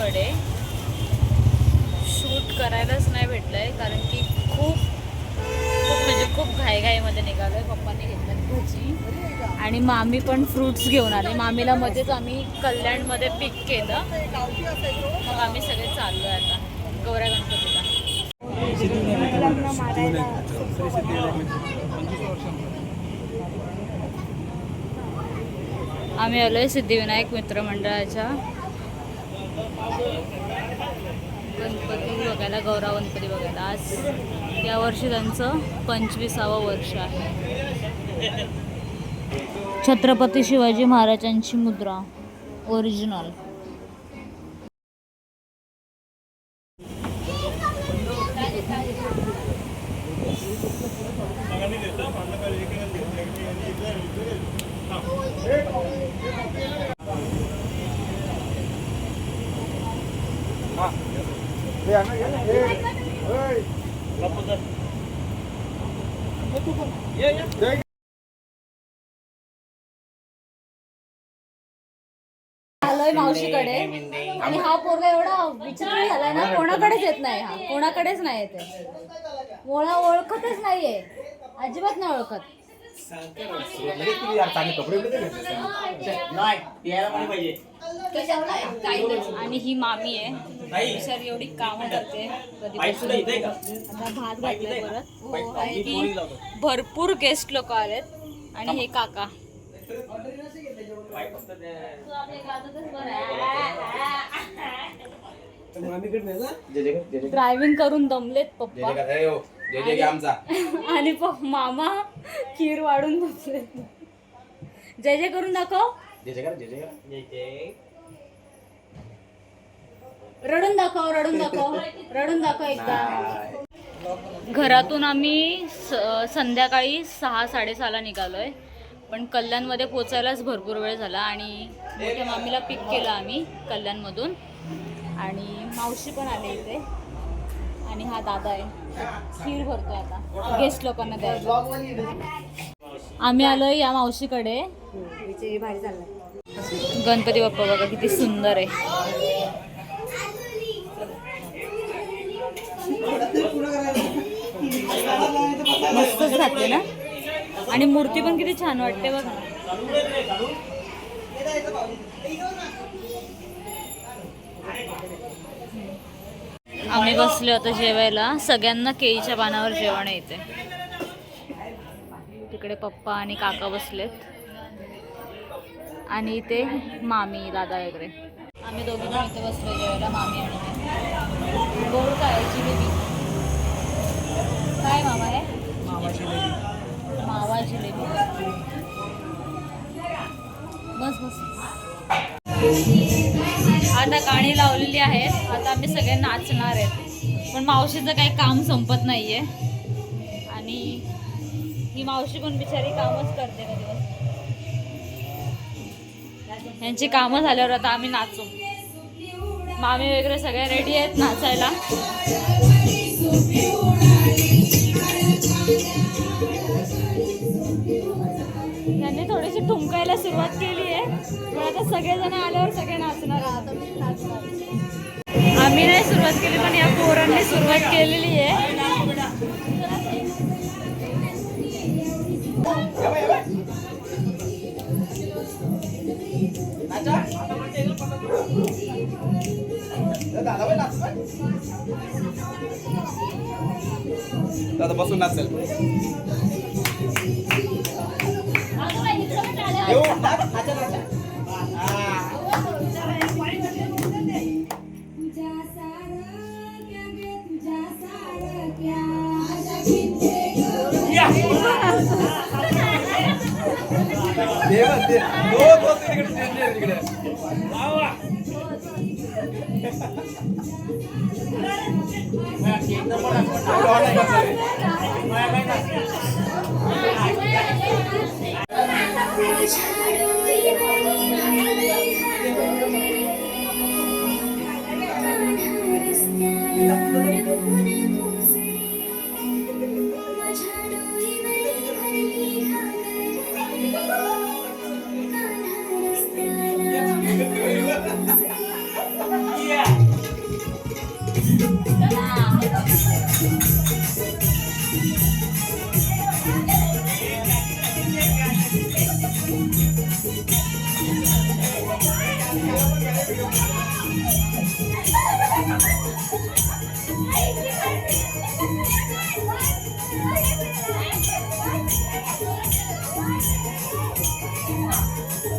मावशीकडे. Shoot करायलाच नाही भेटलंय कारण की खूप म्हणजे खूप घाईघाईमध्ये निघालोय. पप्पांनी घेतल्यात भजी आणि मामी पण फ्रुट्स घेऊन आले. मामीला मध्येच आम्ही कल्याणमध्ये पिक केलं, मग आम्ही सगळे चाललोय आता गौऱ्या गणपतीला. आम्ही आलोय सिद्धिविनायक मित्रमंडळाच्या गणपती बघायला, गौरा गणपती बघायला. आज यावर्षी त्यांचं 25वं वर्ष आहे. छत्रपती शिवाजी महाराजांची मुद्रा ओरिजिनल. आलोय मावशीकडे आणि हा पोरगा एवढा विचित्र झालाय ना, कोणाकडेच येत नाही. हा कोणाकडेच नाही येते, मला ओळखतच नाहीये, अजिबात नाही ओळखत. आणि ही मामी आहे, सर एवढी कामं करते, कधीपासून आता भात घातलाय परत. आणि भरपूर गेस्ट लोक आलेत आणि हे काका ड्रायव्हिंग करून दमलेत पप्पा. आणि मामा खीर वाढून बसलेत. जय जय करून दाखव, रडून दाखव, रडून दाखव, रडून दाखव एकदा. घरातून आम्ही संध्याकाळी 6-6:30ला निघालोय, पण कल्याणमध्ये पोचायलाच भरपूर वेळ झाला. आणि मोठ्या मामीला पिक केलं आम्ही कल्याणमधून. आणि मावशी पण आले इथे आणि हा दादा आहे, खीर भरतोय आता गेस्ट लोकांना द्यायला. आम्ही आलोय या मावशीकडे. गणपती बाप्पा बघा किती सुंदर आहे. मस्तच घातले ना, आणि मूर्ती पण किती छान वाटते बघ. आम्ही बसले होतो जेवायला. सगळ्यांना केळीच्या पानावर जेवण येते. तिकडे पप्पा आणि काका बसलेत आणि इथे मामी दादा वगैरे. आम्ही दोघी पण इथे बसलो जेवायला, मामी आणि मी. गोड काय जिलेबी काय मामा आहे, मावा जिलेबी. बस बस. आता गाणी लावलेली आहेत, आता आम्ही सगळे नाचणार आहेत. पण मावशीचं काही काम संपत नाहीये आणि ही मावशी पण बिचारी कामच करते कधी. यांची कामं झाल्यावर आता आम्ही नाचू. मामी वगैरे सगळे रेडी आहेत नाचायला. त्यांनी थोडीशी ठुमकायला सुरुवात केली आहे, पण आता सगळेजण आल्यावर सगळे नाचणार. आम्ही नाही सुरुवात केली, पण या पोरांनी सुरुवात केलेली आहे. दादा बसून नाचेल. Yeah. Good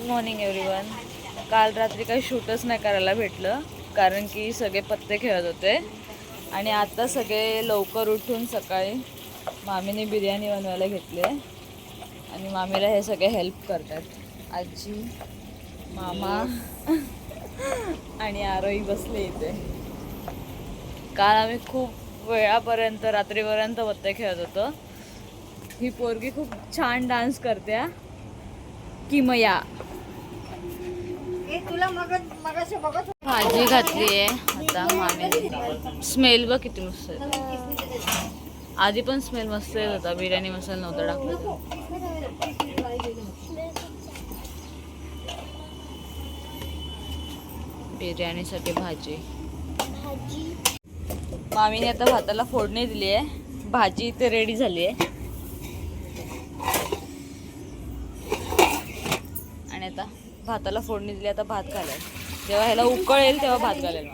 morning everyone. काल रात्री काही शूटच नाही करायला भेटलं कारण की सगळे पत्ते खेळत होते आणि आता सगळे लवकर उठून सकाळी मामीने बिर्याणी बनवायला घेतली आहे आणि मामीला हे सगळे हेल्प करतात. आजी, मामा आणि आरोही बसले इथे. काल आम्ही खूप वेळापर्यंत रात्रीपर्यंत पत्ते खेळत होतो. ही पोरगी खूप छान डान्स करते किमया. भाजी घातली आहे आता मामीने. स्मेल बघ किती मस्त आहे. आधी पण स्मेल मस्त येत होता, बिर्याणी मसाला नव्हता टाकला. बिर्याणीसाठी भाजी. मामीने आता भाताला फोडणी दिली आहे. भाजी इथे रेडी झाली आहे आणि आता भाताला फोडणी दिली. आता भात घालेल. जेव्हा ह्याला उकळेल तेव्हा भात घालेल.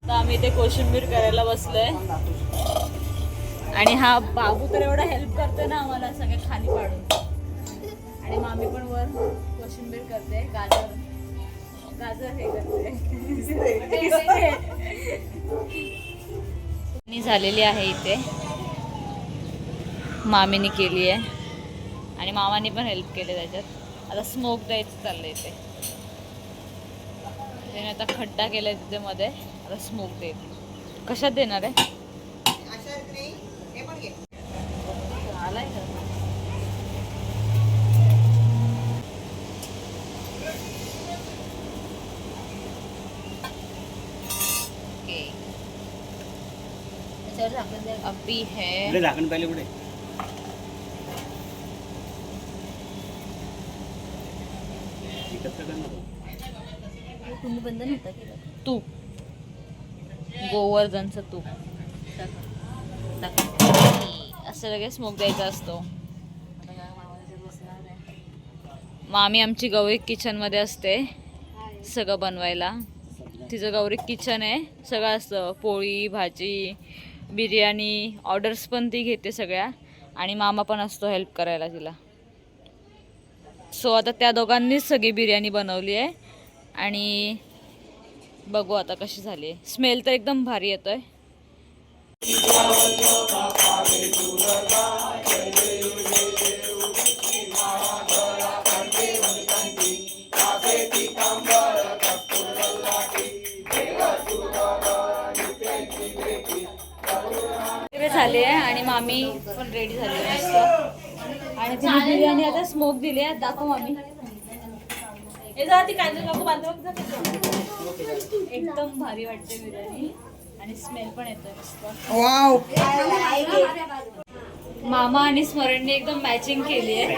आता आम्ही इथे कोशिंबीर करायला बसलोय आणि हा बाबू तर एवढा हेल्प करतोय ना आम्हाला सगळे खाली पाडून. आणि मामी पण वर कोशिंबीर करते. गाजर हे करते. झालेली आहे इथे मामीने केली आहे आणि मामाने पण हेल्प केले त्याच्यात. आता स्मोक द्यायचं चाललंय ते. त्याने आता खड्डा केलाय तिथे मध्ये, आता स्मोक देईल. कशात देणार आहे? आलाय का? अभी है झाकण पहिले कुठे तुम्ही बंद नव्हता केला. तूप, गोवर्धनचं तूप असं लगेच स्मोक द्यायचा असतो. मामी आमची गौरी किचन मध्ये असते सगळं बनवायला. तिचं गौरी किचन आहे, सगळं असतं. पोळी भाजी बिर्याणी ऑर्डर्स पण ती घेते सगळ्या. आणि मामा पण असतो हेल्प करायला तिला. सो आता त्या दोघांनीच सगळी बिर्याणी बनवली आहे. आणि बघू आता कशी झाली आहे. स्मेल तर एकदम भारी येतोय. झाली आहे आणि मामी पण रेडी झाली आहे मस्त. आणि तिने बिर्याणी आता स्मोक दिली आहे. दाखव मामी. एकदम भारी वाटते बिर्याणी आणि स्मेल पण येतोय मस्त. वाव. मामा आणि स्मरणने एकदम मॅचिंग केली आहे.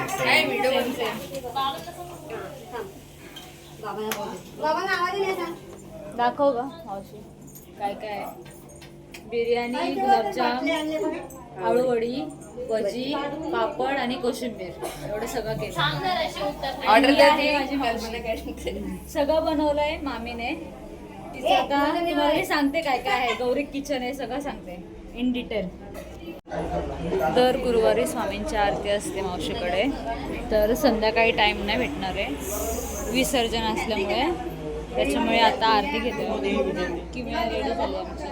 दाखव ग मावशी काय काय आहे. बिर्याणी, गुलाबजाम, आळूवडी, भजी, पापड आणि कोशिंबीर एवढं सगळं केलं. सगळं बनवलंय मामीने. तिचं आता तुम्हाला मी सांगते काय काय आहे. गौरी किचन आहे, सगळं सांगते इन डिटेल. दर गुरुवारी स्वामींची आरती असते मावशीकडे. तर संध्याकाळी टाइम नाही भेटणार आहे विसर्जन असल्यामुळे. त्याच्यामुळे आता आरती घेते किंवा रेडी झाली आमची.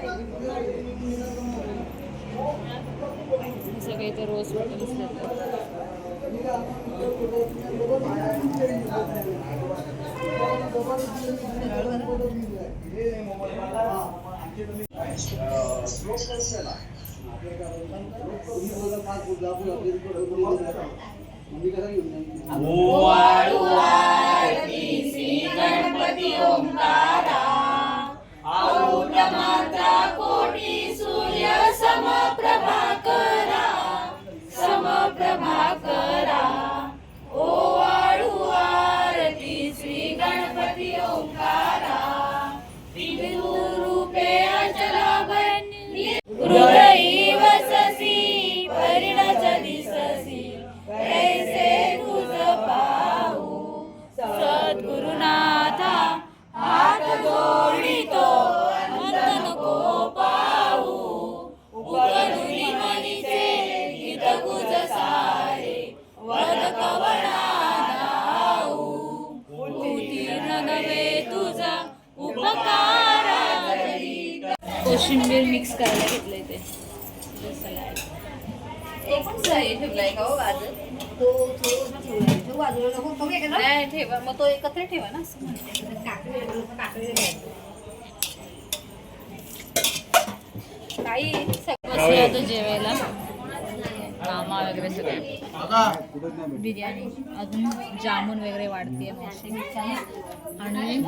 सगळे इथे रोज हॉटेल्स देतात. गणपती ओंकारा औढ मात्रा कोटी सूर्य समप्रभाकरा समप्रभाकरा. ओ वाळू आरती श्री गणपती ओंकारा. बिंदू रूपे अचला बनी हृदयी वससी परिणच दिससी कैसे तुझ पाहू. सद्गुरुनाथा हात जोडितो मत नको पाहू. उकळुनी मनीचे गीत गुज सारे वद कवणा नाऊ. उत्तीर्ण नव्हे तुझा उपकारा. कोशिंबीर मिक्स करायला घेतलंय ते. नाही ठेवा मग तो एकत्र ठेवा ना. काही सगळं जेवायला मामा वगैरे सगळे. बिर्याणी अजून जामून वगैरे वाढते मावशी. आणि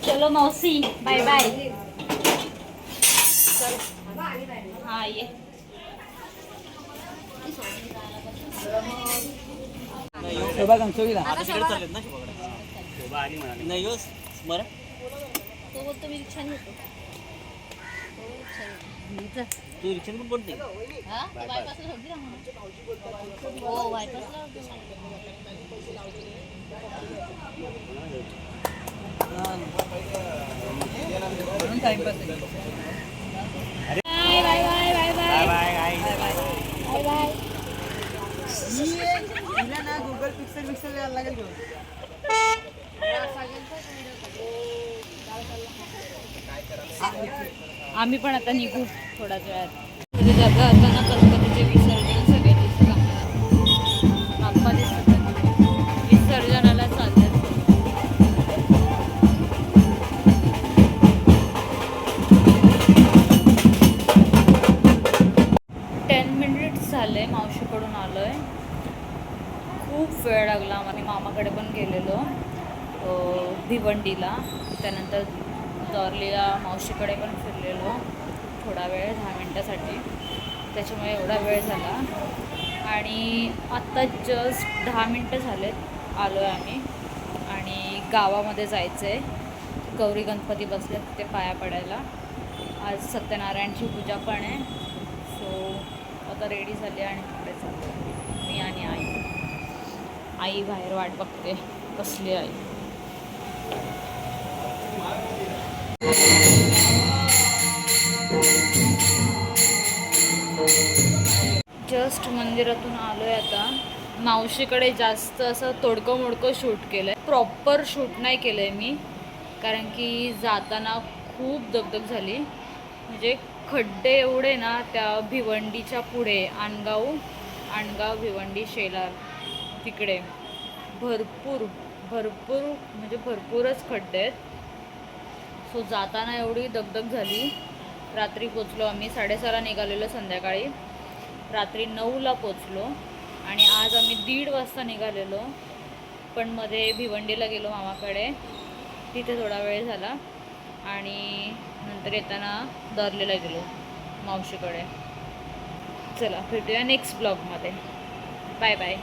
चलो मौसी बाय बाय. हाँ ये शोभा गंगचोलीला नाही हो स्मरण तो बोलतो मी रिक्षा होतो. तू रिक्षा पण बोलते. हा बायपासला होती ना म्हणून. हो बायपासला होती. Bye bye bye bye bye bye bye. ना गुगल पिक्सल यायला लागेल. आम्ही पण आता निघू थोड्याच वेळात. म्हणजे जागा आता ना गणपतीचे विसर्जन सगळे दिसतात. बाप्पा दिसतात विसर्जनाला चालले. 10 मिनिट्स झाले मावशीकडून आलो आहे. खूप वेळ लागला. आम्ही मामाकडे पण गेलेलो भिवंडीला, त्यानंतर दॉर्लीला मावशीकडे पण फिरलेलो थोडा वेळ 10 मिनटासाठी, त्याच्यामुळे एवढा वेळ झाला. आणि आत्ता जस्ट 10 मिनटं झालेत आलो आहे आम्ही. आणि गावामध्ये जायचं आहे. गौरी गणपती बसले तिथे पाया पडायला. आज सत्यनारायणची पूजा पण आहे. सो आता रेडी झाली आणि तिकडे चाललो मी आणि आई बाहेर वाट बघते. कसली आई. जस्ट मंदिरातून आलो आहे आता. मावशीकडे जास्त असं तोडकं मोडकं शूट केलं आहे. प्रॉपर शूट नाही केलं आहे मी, कारण की जाताना खूप दगदग झाली. म्हणजे खड्डे एवढे ना त्या भिवंडीच्या पुढे आणगाव भिवंडी शेलार तिकडे भरपूर म्हणजे भरपूरच खड्डे आहेत. सो जाताना एवढी दगदग झाली. रात्री पोचलो आम्ही 6:30ला निघालेलो संध्याकाळी. रात्री 9ला पोचलो. आणि आज आम्ही 1:30 वाजता निघालेलो. पण मध्ये भिवंडीला गेलो मामाकडे, तिथे थोडा वेळ झाला. आणि नंतर येताना दॉर्लीला गेलो मावशीकडे. चला भेटूया नेक्स्ट ब्लॉगमध्ये. Bye bye.